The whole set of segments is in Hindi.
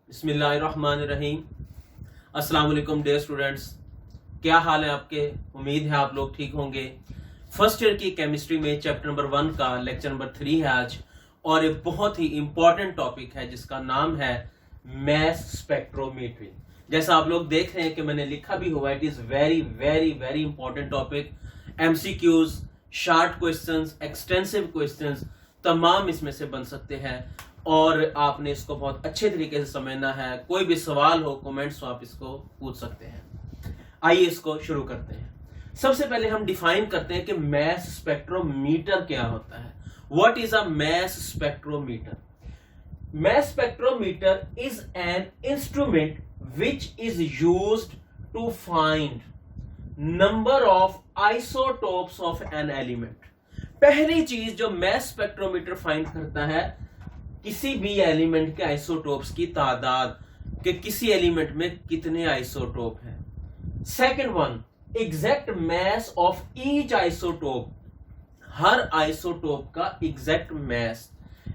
बिस्मिल्लाहिर्रहमानिर्रहीम। अस्सलाम वालेकुम डियर स्टूडेंट्स, क्या हाल है आपके? उम्मीद है आप लोग ठीक होंगे। फर्स्ट ईयर की केमिस्ट्री में चैप्टर नंबर 1 का लेक्चर नंबर 3 है आज, और एक बहुत ही इंपॉर्टेंट टॉपिक है जिसका नाम है मैस स्पेक्ट्रोमेट्री। जैसा आप लोग देख रहे हैं कि मैंने लिखा भी हुआ, it is very very very important topic. MCQs, short questions, extensive questions तमाम इसमें से बन सकते हैं, और आपने इसको बहुत अच्छे तरीके से समझना है। कोई भी सवाल हो, कमेंट्स हो, आप इसको पूछ सकते हैं। आइए इसको शुरू करते हैं। सबसे पहले हम डिफाइन करते हैं कि मैस स्पेक्ट्रोमीटर क्या होता है। What is a mass spectrometer? Mass spectrometer is an instrument which is used to find number of isotopes of an element. पहली चीज जो मैस स्पेक्ट्रोमीटर फाइंड करता है, किसी भी एलिमेंट के आइसोटोप्स की तादाद, कि किसी एलिमेंट में कितने आइसोटोप हैं। Second one, exact mass of each isotope, हर आइसोटोप का exact mass.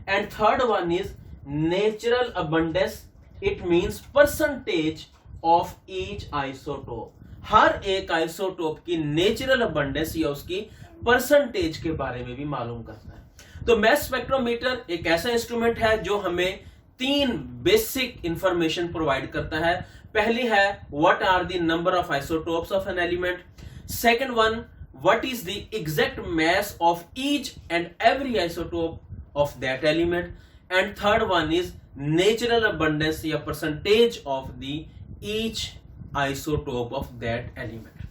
And third one is natural abundance, it means percentage of each isotope, हर एक आइसोटोप की नेचुरल अबंडेंस या उसकी परसेंटेज के बारे में भी मालूम करता है। तो मैस स्पेक्ट्रोमीटर एक ऐसा इंस्ट्रूमेंट है जो हमें तीन बेसिक इंफॉर्मेशन प्रोवाइड करता है। पहली है what are the number of isotopes of an element. Second one, what is the exact mass of each and every isotope of that element. And third one is natural abundance या percentage of the each isotope of that element.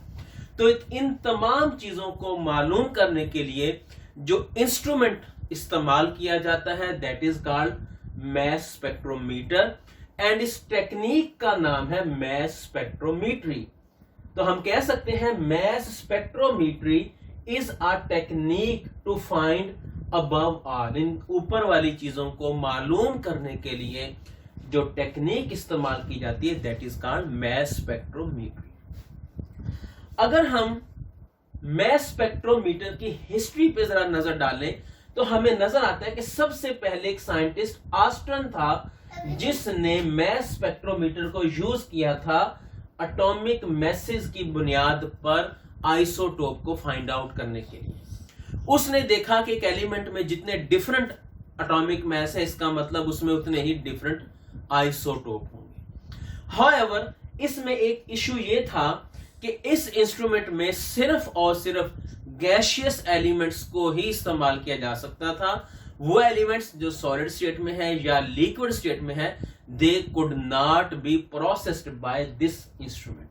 तो इन तमाम चीजों को मालूम करने के लिए जो इंस्ट्रूमेंट इस्तेमाल किया जाता है, that is called mass spectrometer, and इस टेक्निक का नाम है मैस स्पेक्ट्रोमेट्री। तो हम कह सकते हैं mass spectrometry is a technique to find above all, इन ऊपर वाली चीजों को मालूम करने के लिए जो टेक्निक इस्तेमाल की जाती है, that is called mass spectrometry. अगर हम मैस स्पेक्ट्रोमीटर की हिस्ट्री पे जरा नजर डालें तो हमें नजर आता है कि सबसे पहले एक साइंटिस्ट ऑस्टन था जिसने मैस स्पेक्ट्रोमीटर को यूज किया था एटॉमिक मैसेज की बुनियाद पर आइसोटोप को फाइंड आउट करने के लिए। उसने देखा कि एक एलिमेंट में जितने डिफरेंट एटॉमिक मैस है, इसका मतलब उसमें उतने ही डिफरेंट आइसोटोप होंगे। हाउएवर, इसमें एक इशू ये था कि इस इंस्ट्रूमेंट में सिर्फ और सिर्फ गैशियस एलिमेंट्स को ही इस्तेमाल किया जा सकता था। वो एलिमेंट्स जो सॉलिड स्टेट में है या लिक्विड स्टेट में है, they could not be processed by this instrument.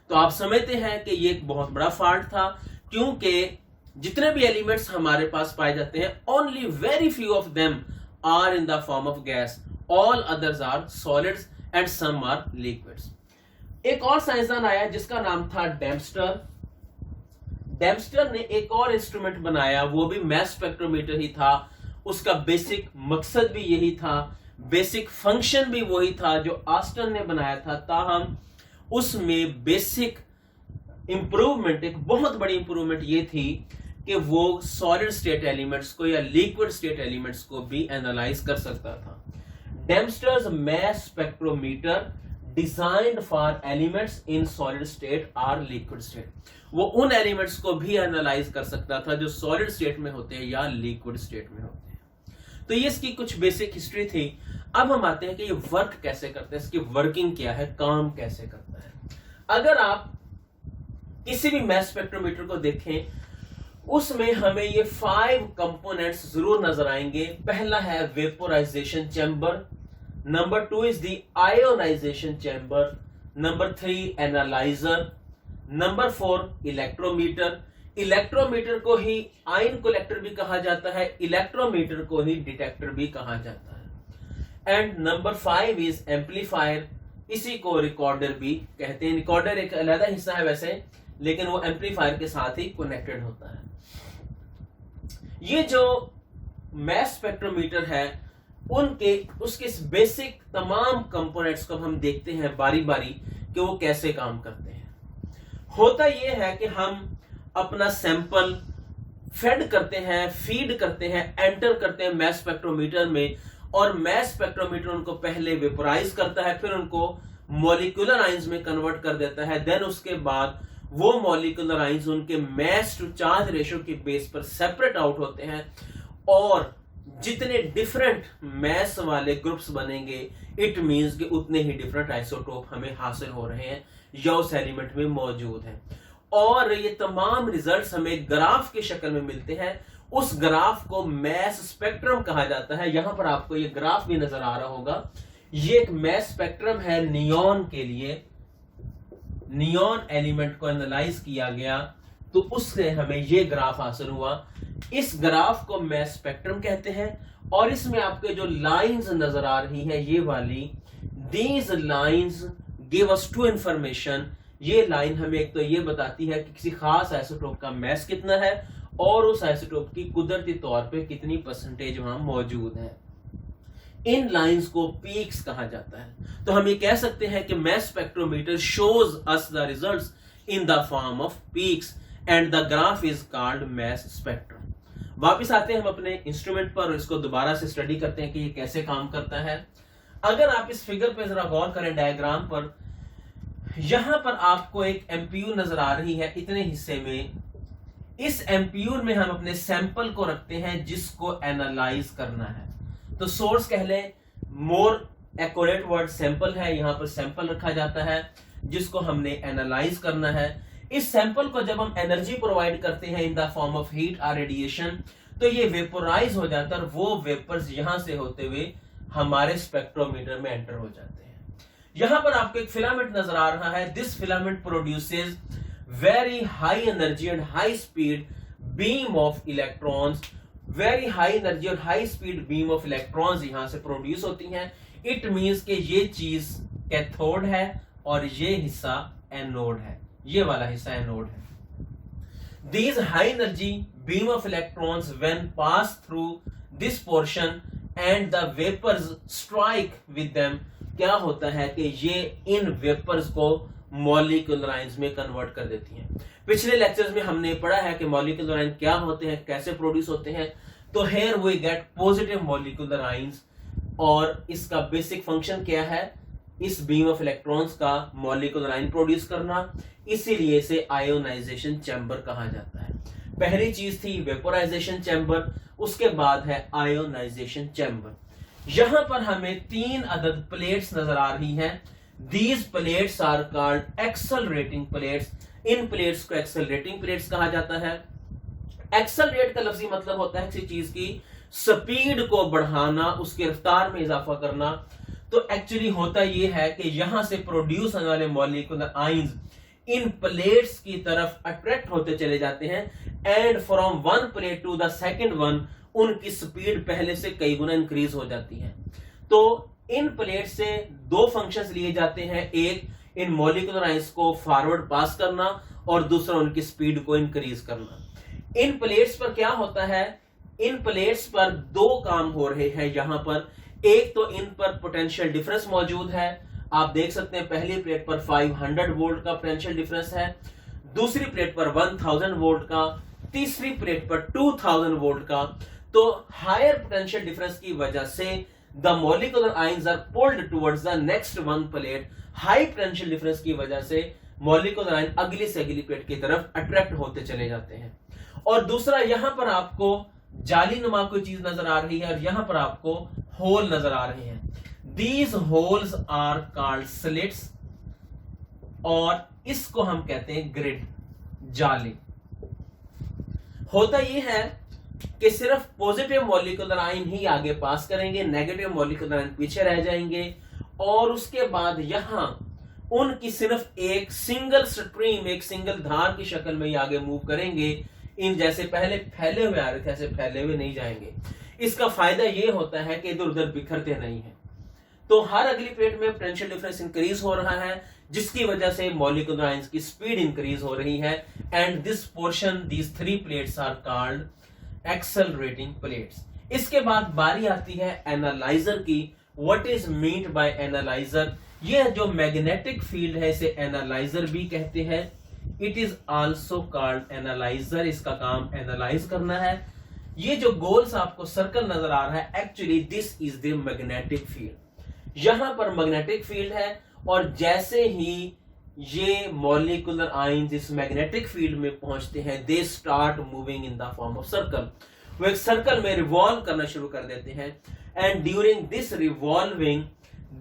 तो आप समझते हैं कि ये एक बहुत बड़ा फॉल्ट था, क्योंकि जितने भी एलिमेंट्स हमारे पास पाए जाते हैं, only very few of them are in the form of gas, all others are solids and some are liquids. एक और साइंसदान आया जिसका नाम था डेम्स्टर। डेम्स्टर ने एक और इंस्ट्रूमेंट बनाया, वो भी मैस स्पेक्ट्रोमीटर ही था। उसका बेसिक मकसद भी यही था, बेसिक फंक्शन भी वही था जो ऑस्टन ने बनाया था। ताहम उसमें बेसिक इंप्रूवमेंट, एक बहुत बड़ी इंप्रूवमेंट ये थी कि वो सॉलिड स्टेट एलिमेंट्स को या लिक्विड स्टेट एलिमेंट्स को भी एनालाइज कर सकता था। Dempster's mass spectrometer designed for elements in solid state और लिक्विड स्टेट, वो उन एलिमेंट्स को भी एनालाइज कर सकता था जो सॉलिड स्टेट में होते हैं या लिक्विड स्टेट में होते हैं। तो ये इसकी कुछ बेसिक हिस्ट्री थी। अब हम आते हैं कि ये वर्क कैसे करते हैं, इसकी वर्किंग क्या है, काम कैसे करता है। अगर आप किसी भी मैस स्पेक्ट्रोमीटर को देखें, उसमें हमें ये 5 कंपोनेंट्स जरूर नजर आएंगे। पहला है vaporisation chamber, number 2 is the ionisation chamber, number 3 analyser, number 4 electrometer. Electrometer को ही आयन कलेक्टर भी कहा जाता है, इलेक्ट्रोमीटर को ही डिटेक्टर भी कहा जाता है। एंड नंबर 5 इज एम्पलीफायर, इसी को रिकॉर्डर भी कहते हैं। रिकॉर्डर एक अलग हिस्सा है वैसे, लेकिन वो एम्पलीफायर के साथ ही कनेक्टेड होता है। ये जो मैस स्पेक्ट्रोमीटर है, उसके बेसिक तमाम कंपोनेंट्स को हम देखते हैं बारी बारी कि वो कैसे काम करते हैं। होता यह है कि हम अपना सैंपल फेड करते हैं, फीड करते हैं, एंटर करते हैं मैस स्पेक्ट्रोमीटर में, और मैस स्पेक्ट्रोमीटर उनको पहले वेपोराइज करता है, फिर उनको मॉलिक्यूलर आइंस में कन्वर्ट कर देता है। देन उसके बाद वो मॉलिक्यूलर आइंस उनके मैस टू चार्ज रेशियो के बेस पर सेपरेट आउट होते हैं, और जितने डिफरेंट मैस वाले ग्रुप्स बनेंगे इट मींस कि उतने ही डिफरेंट आइसोटोप हमें हासिल हो रहे हैं या उस एलिमेंट में मौजूद हैं। और ये तमाम रिजल्ट्स हमें ग्राफ की शक्ल में मिलते हैं। उस ग्राफ को मैस स्पेक्ट्रम कहा जाता है। यहां पर आपको ये ग्राफ भी नजर आ रहा होगा। ये एक मैस स्पेक्ट्रम है नियॉन के लिए। नियॉन एलिमेंट को एनालाइज किया गया तो उससे हमें ये ग्राफ हासिल हुआ। इस ग्राफ को मैस स्पेक्ट्रम कहते हैं। और इसमें आपके जो लाइंस नजर आ रही है ये वाली, these lines give us two information. ये लाइन हमें एक तो ये बताती है कि किसी खास आइसोटोप का मैस कितना है और उस आइसोटोप की कुदरती तौर पे कितनी परसेंटेज वहां मौजूद है। इन लाइंस को पीक्स कहा जाता है। तो हम ये कह सकते हैं कि mass spectrometer shows us the results in the form of peaks and the graph is called mass spectrum. वापिस आते हैं हम अपने इंस्ट्रूमेंट पर और इसको दोबारा से स्टडी करते हैं कि ये कैसे काम करता है। अगर आप इस फिगर पे जरा गौर करें डायग्राम पर, यहां पर आपको एक एमपीयू नजर आ रही है इतने हिस्से में। इस एमपीयू में हम अपने सैंपल को रखते हैं जिसको एनालाइज करना है। तो सोर्स कह लें, मोर एक्यूरेट वर्ड सैंपल है। यहां पर सैंपल रखा जाता है जिसको हमने एनालाइज करना है। इस सैंपल को जब हम एनर्जी प्रोवाइड करते हैं इन द फॉर्म ऑफ हीट और रेडिएशन, तो ये वेपोराइज हो जाता है और वो वेपर्स यहां से होते हुए हमारे स्पेक्ट्रोमीटर में एंटर हो जाते हैं। यहां पर आपको एक फिलामेंट नजर आ रहा है। This filament produces very high energy and high speed beam of electrons. Very high energy और high speed beam of electrons यहां से प्रोड्यूस होती हैं। इट मींस कि ये चीज कैथोड है और ये हिस्सा एनोड है। ये वाला हिस्सा एनोड है। These high energy beam of electrons when pass through this portion and the vapors strike with them, क्या होता है कि ये इन वेपर्स को मॉलिक्यूलर आयंस में कन्वर्ट कर देती हैं। पिछले लेक्चर्स में हमने पढ़ा है कि मॉलिक्यूलर आयन क्या होते हैं, कैसे प्रोड्यूस होते हैं। तो here we get positive molecular ions और इसका बेसिक फंक्शन क्या है, इस बीम ऑफ इलेक्ट्रॉन्स का मॉलिक्यूलर आयन प्रोड्यूस करना। इसीलिए इसे आयोनाइजेशन चैम्बर कहा जाता है। पहली चीज थी वेपोराइजेशन चैम्बर, उसके बाद है आयोनाइजेशन चैम्बर। यहां पर हमें 3 अदद प्लेट्स नजर आ रही हैं। These plates are called accelerating plates. इन प्लेट्स को एक्सेलरेटिंग प्लेट्स कहा जाता है। एक्सेलरेट का लफ्जी मतलब होता है किसी चीज की स्पीड को बढ़ाना, उसकी रफ्तार में इजाफा करना। तो एक्चुअली होता यह है कि यहां से प्रोड्यूस होने वाले मॉलिक्यूलर आयंस इन प्लेट्स की तरफ अट्रैक्ट होते चले जाते हैं and from one plate to the second one उनकी स्पीड पहले से कई गुना इंक्रीज हो जाती है। तो इन प्लेट से 2 फंक्शंस लिए जाते हैं, एक इन मॉलिक्यूलर आयंस को फॉरवर्ड पास करना और दूसरा उनकी स्पीड को इंक्रीज करना। इन प्लेट्स पर क्या होता है, इन प्लेट्स पर 2 काम हो रहे हैं। यहां पर एक तो इन पर पोटेंशियल डिफरेंस मौजूद है। आप देख सकते हैं पहली प्लेट पर 500 वोल्ट का पोटेंशियल डिफरेंस है, दूसरी प्लेट पर 1000 वोल्ट का, तीसरी प्लेट पर 2000 वोल्ट का। तो हायर पोटेंशियल डिफरेंस की वजह से the molecular ions are pulled towards the next one plate. High potential difference की वजह से मॉलिक्यूलर आयन अगली से अगली प्लेट की तरफ अट्रैक्ट होते चले जाते हैं। और दूसरा, यहां पर आपको जाली नुमा कोई चीज नजर आ रही है और यहां पर आपको होल नजर आ रहे हैं। These holes are called slits और इसको हम कहते हैं ग्रिड, जाली। होता यह है कि सिर्फ पॉजिटिव मॉलिक्यूलर आयन ही आगे पास करेंगे, नेगेटिव मॉलिक्यूलर आयन पीछे रह जाएंगे और उसके बाद यहां उनकी सिर्फ एक सिंगल स्ट्रीम, एक सिंगल धार की शक्ल में ही आगे मूव करेंगे। इन जैसे पहले फैले हुए आ रहे थे ऐसे फैले हुए नहीं जाएंगे। इसका फायदा यह होता है कि इधर उधर बिखरते नहीं है। तो हर अगली प्लेट में पोटेंशियल डिफरेंस इंक्रीज हो रहा है जिसकी वजह से मॉलिक्यूलर आयंस की स्पीड इंक्रीज हो रही है and this portion, these 3 plates are called accelerating plates. इसके बाद बारी आती है एनालाइजर की। What is meant by analyser? यह जो मैग्नेटिक फील्ड है इसे एनालाइजर भी कहते हैं। It is also called analyser. इसका काम एनालाइज करना है। ये जो गोल्स आपको सर्कल नजर आ रहा है, actually this is the magnetic field. यहां पर मैग्नेटिक फील्ड है और जैसे ही ये मॉलिक्यूलर आयंस इस मैग्नेटिक फील्ड में पहुंचते हैं, they start moving in the form of circle. वो एक सर्कल में रिवॉल्व करना शुरू कर देते हैं and during this revolving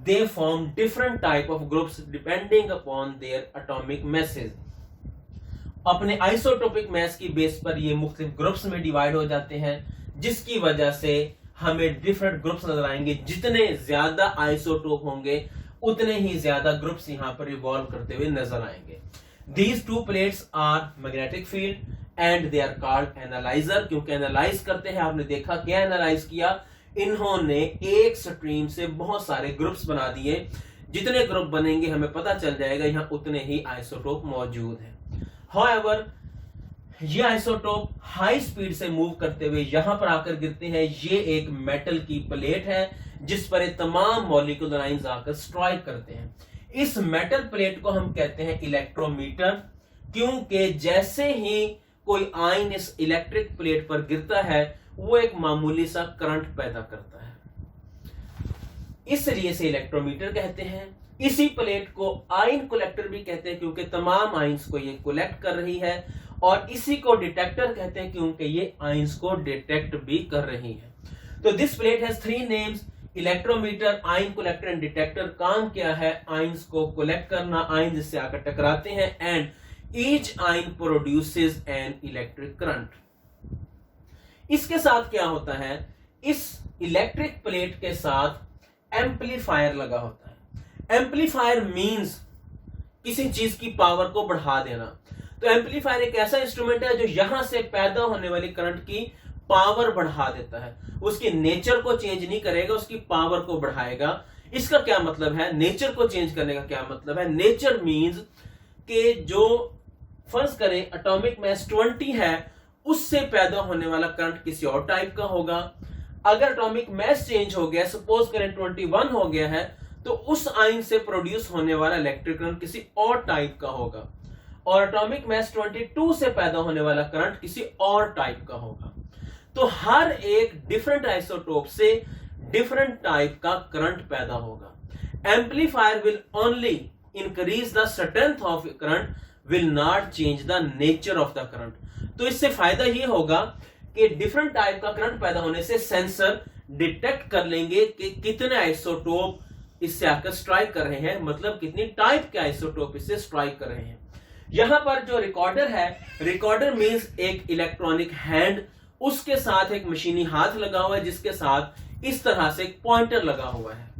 they form different type of groups depending upon their atomic message. अपने आइसोटोपिक मैस की बेस पर ये मुख्तलिफ ग्रुप्स में डिवाइड हो जाते हैं, जिसकी वजह से हमें डिफरेंट ग्रुप्स नजर आएंगे। जितने ज्यादा आइसोटोप होंगे उतने ही ज्यादा ग्रुप्स यहां पर इवॉल्व करते हुए नजर आएंगे। These two plates are magnetic field and they are called analyser. क्योंकि एनालाइज करते हैं, आपने देखा क्या एनालाइज किया, इन्होंने एक स्ट्रीम से बहुत सारे ग्रुप्स बना दिए। जितने ग्रुप बनेंगे हमें पता चल जाएगा यहां उतने ही आइसोटोप मौजूद हैं। However, ये आइसोटोप हाई स्पीड से मूव करते हुए यहां पर आकर गिरते हैं। ये एक मेटल की प्लेट है जिस पर ये तमाम मॉलिक्यूलर आयंस आकर स्ट्राइक करते हैं। इस मेटल प्लेट को हम कहते हैं इलेक्ट्रोमीटर, क्योंकि जैसे ही कोई आयन इस इलेक्ट्रिक प्लेट पर गिरता है वो एक मामूली सा करंट पैदा करता है, इसलिए इसे इलेक्ट्रोमीटर कहते हैं। इसी प्लेट को आयन कलेक्टर भी कहते हैं क्योंकि तमाम आयंस को ये कलेक्ट कर रही है, और इसी को डिटेक्टर कहते हैं क्योंकि ये आयंस को डिटेक्ट भी कर रही है। तो this plate has three names, electrometer, ion collector and detector. काम क्या है, आयंस को कलेक्ट करना, आयन जिससे आकर टकराते हैं, and each ion produces an electric current. इसके साथ क्या होता है, इस इलेक्ट्रिक प्लेट के साथ एम्पलीफायर लगा होता है। एम्पलीफायर मींस किसी चीज की पावर को बढ़ा देना। तो एम्पलीफायर एक ऐसा इंस्ट्रूमेंट है जो यहां से पैदा होने वाली करंट की पावर बढ़ा देता है। उसकी नेचर को चेंज नहीं करेगा, उसकी पावर को बढ़ाएगा। इसका क्या मतलब है, नेचर को चेंज करने का क्या मतलब है? नेचर मींस कि जो फर्ज करें एटॉमिक मास 20 है, उससे पैदा होने वाला करंट किसी और टाइप का होगा। अगर एटॉमिक मास चेंज हो गया, सपोज करें 21 हो गया है, तो उस आयन से प्रोड्यूस होने वाला इलेक्ट्रिक करंट किसी और टाइप का होगा, और एटॉमिक मास 22 से पैदा होने वाला करंट किसी और टाइप का होगा। तो हर एक डिफरेंट आइसोटोप से डिफरेंट टाइप का करंट पैदा होगा। Amplifier will only increase the strength of current, will not change the nature of the current. तो इससे फायदा ये होगा कि डिफरेंट टाइप का करंट पैदा होने से सेंसर डिटेक्ट कर लेंगे कि कितने आइसोटोप इससे आकर स्ट्राइक कर रहे हैं, मतलब कितनी टाइप के आइसोटोप इससे स्ट्राइक कर रहे हैं। यहां पर जो रिकॉर्डर है, रिकॉर्डर मींस एक इलेक्ट्रॉनिक हैंड, उसके साथ एक मशीनी हाथ लगा हुआ है जिसके साथ इस तरह से एक पॉइंटर लगा हुआ है।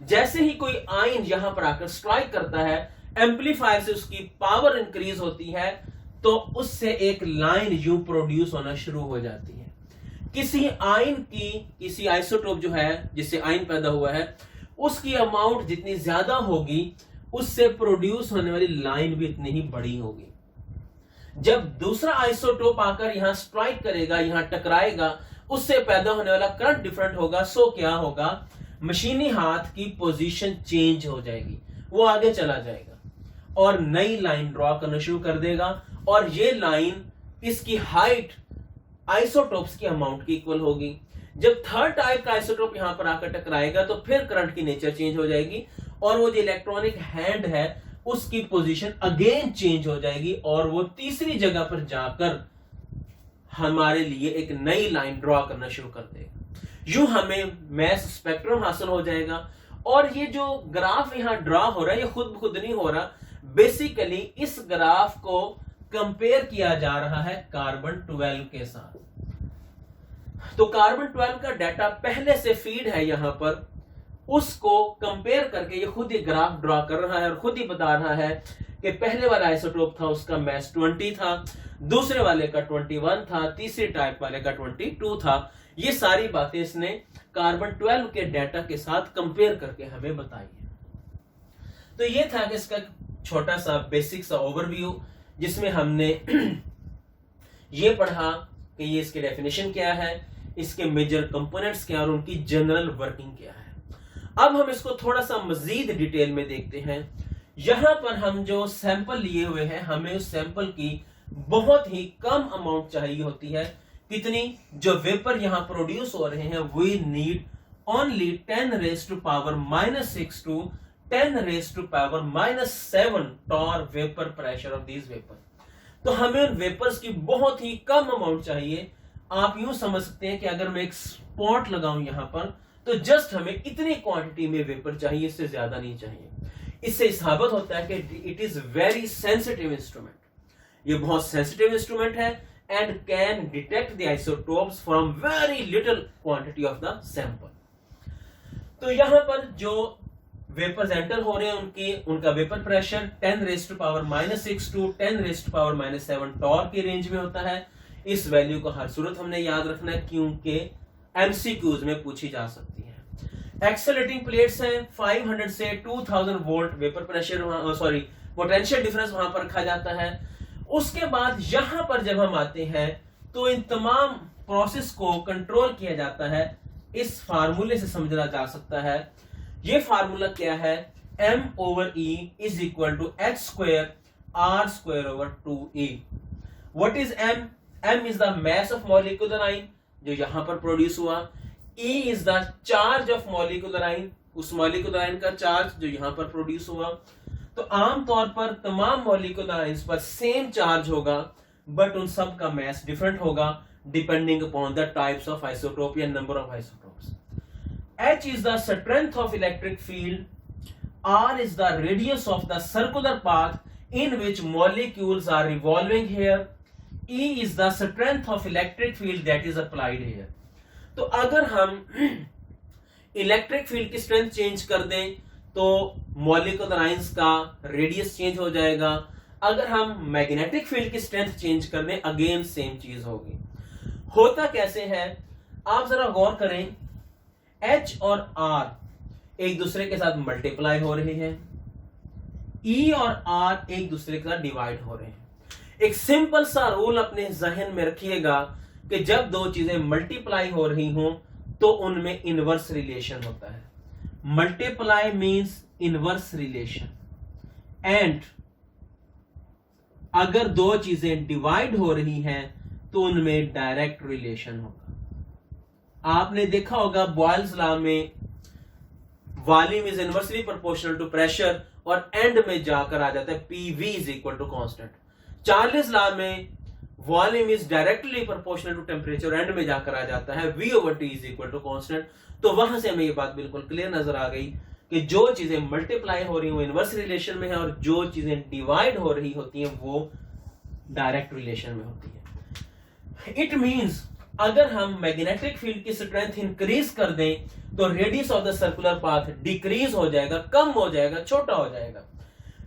जैसे ही कोई आयन यहां पर आकर स्ट्राइक करता है, एम्पलीफायर से उसकी पावर इंक्रीज होती है, तो उससे एक लाइन यूं प्रोड्यूस होना शुरू हो जाती है। किसी आयन की, किसी आइसोटोप जो है जिससे आयन पैदा हुआ है, उसकी अमाउंट जितनी ज्यादा होगी उससे प्रोड्यूस होने वाली लाइन भी इतनी ही बड़ी होगी। जब दूसरा आइसोटोप आकर यहां स्ट्राइक करेगा, यहां टकराएगा, उससे पैदा होने वाला करंट डिफरेंट होगा। सो क्या होगा, मशीनी हाथ की पोजीशन चेंज हो जाएगी, वो आगे चला जाएगा और नई लाइन ड्रॉ करना शुरू कर देगा, और ये लाइन इसकी हाइट आइसोटोप्स की अमाउंट की इक्वल होगी। जब थर्ड टाइप का आइसोटोप यहां पर आकर टकराएगा तो फिर करंट की नेचर चेंज हो जाएगी, और वो जो इलेक्ट्रॉनिक हैंड है उसकी पोजीशन अगेन चेंज हो जाएगी, और वो तीसरी जगह पर जाकर हमारे लिए एक नई लाइन ड्रॉ करना शुरू कर देगा। यूं हमें मैस स्पेक्ट्रम हासिल हो जाएगा। और ये जो ग्राफ यहां ड्रॉ हो रहा है, ये खुद नहीं हो रहा, बेसिकली इस ग्राफ को कंपेयर किया जा रहा है कार्बन 12 के साथ। तो कार्बन 12 का डाटा पहले से फीड है यहां पर, उसको कंपेयर करके ये खुद ही ग्राफ ड्रॉ कर रहा है और खुद ही बता रहा है कि पहले वाला आइसोटोप था उसका मास 20 था, दूसरे वाले का 21 था, तीसरे टाइप वाले का 22 था। ये सारी बातें इसने कार्बन 12 के डाटा के साथ कंपेयर करके हमें बताई है। तो ये था कि इसका छोटा सा बेसिक सा ओवरव्यू, जिसमें हमने ये पढ़ा कि ये इसकी डेफिनेशन क्या है, इसके मेजर कंपोनेंट्स क्या और उनकी जनरल वर्किंग क्या है। अब हम इसको थोड़ा सा मजीद डिटेल में देखते हैं। यहां पर हम जो सैंपल लिए हुए हैं, हमें उस सैंपल की बहुत ही कम अमाउंट चाहिए होती है कितनी, जो वेपर यहां प्रोड्यूस हो रहे हैं, we need only 10 raised to power -6 to 10 raised to power -7 torr vapour pressure of these vapour. तो हमें उन वेपर्स की बहुत ही कम अमाउंट चाहिए। आप यूं समझ सकते हैं कि अगर मैं एक स्पॉट लगाऊं यहां पर, तो जस्ट हमें इतनी क्वांटिटी में वेपर चाहिए, इससे ज्यादा नहीं चाहिए। इससे साबित होता है कि it is very sensitive instrument, ये बहुत सेंसिटिव इंस्ट्रूमेंट है and can detect the isotopes from very little quantity of the sample. तो यहां पर जो वेपर्स एंटर हो रहे हैं उनका vapour pressure 10 raised to power -6 to 10 raised to power -7 Tor के रेंज में होता है। इस वैल्यू को हर सूरत हमने याद रखना है क्योंकि एमसीक्यूज में पूछी जा सकती है। एक्सेलरेटिंग प्लेट्स हैं, 500 से 2000 volt vapour pressure, potential difference वहां पर रखा जाता है। उसके बाद यहां पर जब हम आते हैं तो इन तमाम प्रोसेस को कंट्रोल किया जाता है। इस फार्मूले से समझा जा सकता है। ये फार्मूला क्या है, m/e is equal to h² r²/2e। What is m? m is the mass of molecular ion जो यहां पर प्रोड्यूस हुआ, e is the charge of molecular ion, उस molecular ion का चार्ज जो यहां पर प्रोड्यूस हुआ। तो आमतौर पर तमाम molecular ions पर सेम चार्ज होगा, बट उन सब का mass डिफरेंट होगा depending upon the types of isotope या number of isotopes. H is the strength of electric field, R is the radius of the circular path in which molecules are revolving here, E is the strength of electric field that is applied here। तो अगर हम इलेक्ट्रिक फील्ड की स्ट्रेंथ चेंज कर दें तो मॉलिक्यूलर आयंस का रेडियस चेंज हो जाएगा। अगर हम मैग्नेटिक फील्ड की स्ट्रेंथ चेंज कर दें, अगेन सेम चीज होगी। होता कैसे है, आप जरा गौर करें, H और R एक दूसरे के साथ मल्टीप्लाई हो रहे हैं, E और R एक दूसरे के साथ डिवाइड हो रहे हैं। एक सिंपल सा रूल अपने जहन में रखिएगा कि जब दो चीजें मल्टीप्लाई हो रही हों तो उनमें इनवर्स रिलेशन होता है। Multiply means inverse relation, and अगर दो चीजें डिवाइड हो रही हैं तो उनमें डायरेक्ट रिलेशन होगा। आपने देखा होगा बॉयल्स लॉ में volume is inversely proportional to pressure, और एंड में जाकर आ जाता है PV is equal to constant. Charles law में volume is directly proportional to temperature, end में जाकर आ जाता है V/T is equal to constant. तो वहां से हमें ये बात बिल्कुल क्लियर नजर आ गई कि जो चीजें मल्टीप्लाई हो रही हैं वो इनवर्स रिलेशन में है, और जो चीजें डिवाइड हो रही होती हैं वो डायरेक्ट रिलेशन में होती है। इट मींस अगर हम मैग्नेटिक फील्ड की स्ट्रेंथ इंक्रीज कर दें तो radius of the circular path decrease हो जाएगा, कम हो जाएगा, छोटा हो जाएगा।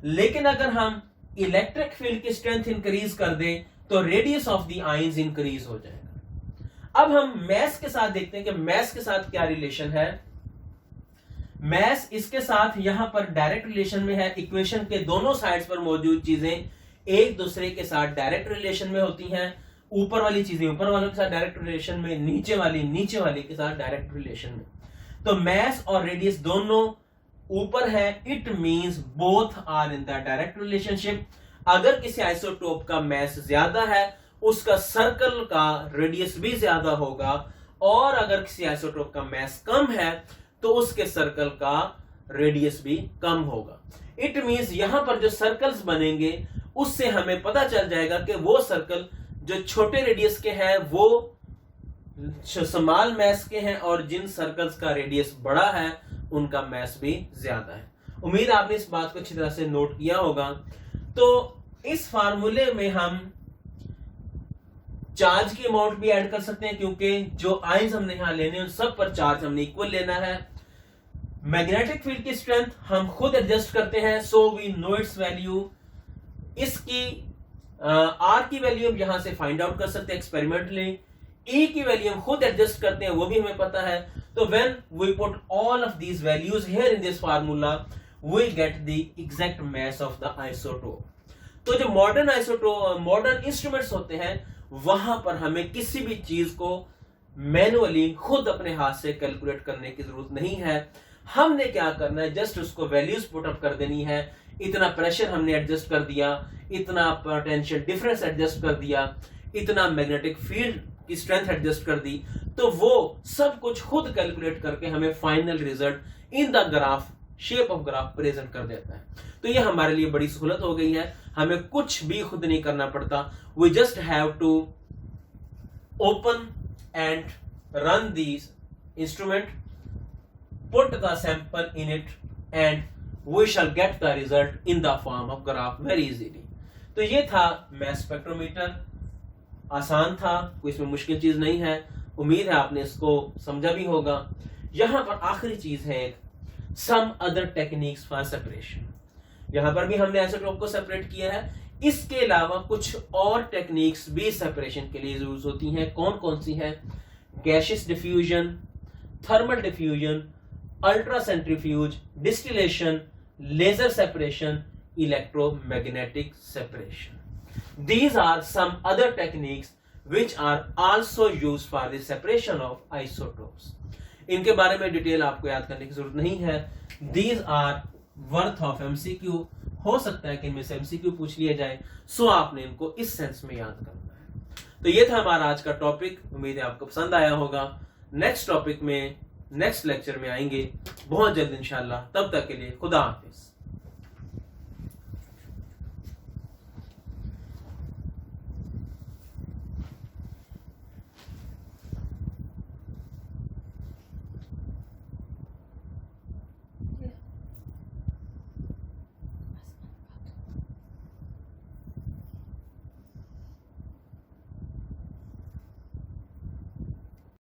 लेकिन अगर हम इलेक्ट्रिक फील्ड की स्ट्रेंथ इंक्रीज कर दें तो radius of the ions increase हो जाएगा। अब हम मैस के साथ देखते हैं कि मैस के साथ क्या रिलेशन है। मैस इसके साथ यहां पर डायरेक्ट रिलेशन में है। इक्वेशन के दोनों साइड्स पर मौजूद चीजें एक दूसरे के साथ डायरेक्ट रिलेशन में होती हैं। ऊपर वाली चीजें ऊपर वालों के साथ डायरेक्ट रिलेशन में, नीचे वाली के साथ डायरेक्ट रिलेशन में। तो मैस और रेडियस दोनों ऊपर है, it means both are in the direct relationship. अगर किसी आइसोटोप का मैस ज्यादा है उसका सर्कल का रेडियस भी ज्यादा होगा, और अगर किसी आइसोटोप का मैस कम है तो उसके सर्कल का रेडियस भी कम होगा। इट मींस यहां पर जो सर्कल्स बनेंगे उससे हमें पता चल जाएगा कि वो सर्कल जो छोटे रेडियस के हैं वो स्मॉल मैस के हैं, और जिन सर्कल्स का रेडियस बड़ा है उनका मैस भी ज्यादा है। उम्मीद आपने इस बात को अच्छी तरह से नोट किया होगा। तो इस फार्मूले में हम चार्ज की अमाउंट भी ऐड कर सकते हैं, क्योंकि जो आयंस हमने यहां लेने उन सब पर चार्ज हमने इक्वल लेना है। मैग्नेटिक फील्ड की स्ट्रेंथ हम खुद एडजस्ट करते हैं, so we know its value. इसकी आर की वैल्यू हम यहां से फाइंड आउट कर सकते हैं एक्सपेरिमेंटली। ई की वैल्यू हम खुद एडजस्ट करते हैं, वो भी हमें पता है। तो when we put all of these values here in this formula we get the exact mass of the isotope. तो जो मॉडर्न इंस्ट्रूमेंट्स होते हैं वहां पर हमें किसी भी चीज को मैनुअली खुद अपने हाथ से कैलकुलेट करने की जरूरत नहीं है। हमने क्या करना है, जस्ट उसको वैल्यूज पुट अप कर देनी है। इतना प्रेशर हमने एडजस्ट कर दिया, इतना पोटेंशियल डिफरेंस एडजस्ट कर दिया, इतना मैग्नेटिक फील्ड की स्ट्रेंथ एडजस्ट कर दी, तो वो सब कुछ खुद कैलकुलेट करके हमें final result in the graph, shape of graph present कर देता है। तो ये हमारे लिए बड़ी सहूलत हो गई है, हमें कुछ भी खुद नहीं करना पड़ता। We just have to open and run this instrument, put the sample in it and we shall get the result in the form of graph very easily। तो ये था mass spectrometer, आसान था, कोई इसमें मुश्किल चीज नहीं है। उम्मीद है आपने इसको समझा भी होगा। यहां पर आखिरी चीज है एक some other techniques for separation। यहां पर भी हमने आइसोटोप को सेपरेट किया है, इसके अलावा कुछ और टेक्निक्स भी सेपरेशन के लिए यूज होती हैं। कौन कौन सी है? Gaseous diffusion, thermal diffusion, ultra centrifuge, distillation, laser separation, electromagnetic separation. These are some other techniques which are also used for the separation of isotopes। इनके बारे में डिटेल आपको याद करने की जरूरत नहीं है। These are worth of MCQ। हो सकता है कि इनमें से MCQ पूछ लिया जाए, सो आपने इनको इस सेंस में याद करना है। तो ये था हमारा आज का टॉपिक, उम्मीद है आपको पसंद आया होगा। नेक्स्ट टॉपिक में, नेक्स्ट लेक्चर में आएंगे बहुत जल्द इंशाल्लाह। तब तक के लिए खुदा हाफिज।